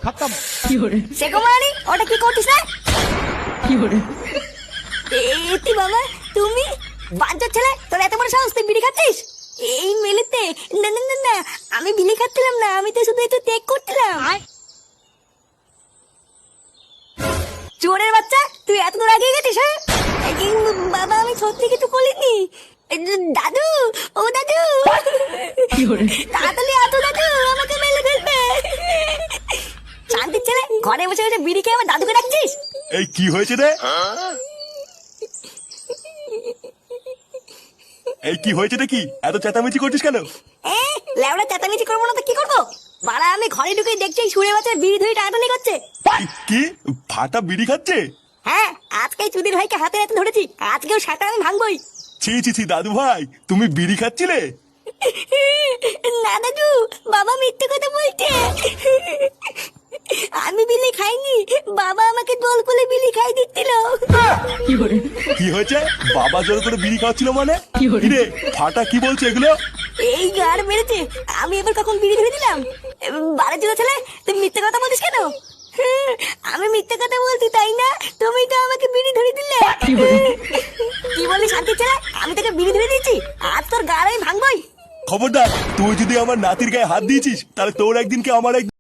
खत्म। শেখমানি ওটা কি করছিস না? এতি বাবা তুমি বাঞ্চোর ছেলে, তোর এত বড় সাহস, তুই বিড়ি খাচ্ছিস এই মেলেতে? না না না না, আমি বিড়ি খাচ্ছিলাম না, আমি তো শুধু একটু টেক করছিলাম। চোরের বাচ্চা, তুই এত দূর আগে গেছিস? হ্যাঁ বাবা, আমি সত্যি কিছু বলিনি। দাদু, ও দাদু, তাড়াতাড়ি আসো দাদু, আমাকে মেলে ফেলবে। শান্তির ছেলে, ঘরে বসে বসে বিড়ি খেয়ে আমার দাদুকে ডাকছিস? এই কি হয়েছে রে? এই কি হয়েছে কি? এত চেঁচামেচি করছিস কেন? লেওড়া চেঁচামেচি করবো না তো কি করবো? বাড়া, আমি ঘরে ঢুকে দেখছি সুরে বাচ্চার বিড়ি ধরে টানাটানি করছে। কি ফাটা বিড়ি খাচ্ছে? হ্যাঁ, আজকে চুদির ভাইকে হাতে হাতে ধরেছি, আজকেও সাটা আমি ভাঙবই। ছি ছি ছি দাদু ভাই, তুমি বিড়ি খাচ্ছিলে? না দাদু, বাবা মিথ্যে কথা বলছে। আমি বিলি খাইনি, বাবা আমাকে দোল করে বিলি খাই দিচ্ছিল। কি হয়েছে? বাবা জোর করে বিড়ি খাওয়াচ্ছিল মানে? রে ফাটা কি বলছে এগুলো? এই গার মেরেছে, আমি এবার কখন বিড়ি ধরে দিলাম? বারে চুদা ছেলে, তুই মিথ্যে কথা বলছিস কেন? আমি মিথ্যে কথা বলছি তাই না? তুমি তো আমাকে বিড়ি ধরে দিলে। কি বলি শান্তি ছেলে, আমি তোকে বিড়ি ধরে দিয়েছি, আজ তোর গার আমি ভাঙবই। খবরদার, তুই যদি আমার নাতির গায়ে হাত দিয়েছিস তাহলে তোর একদিন কি আমার একদিন।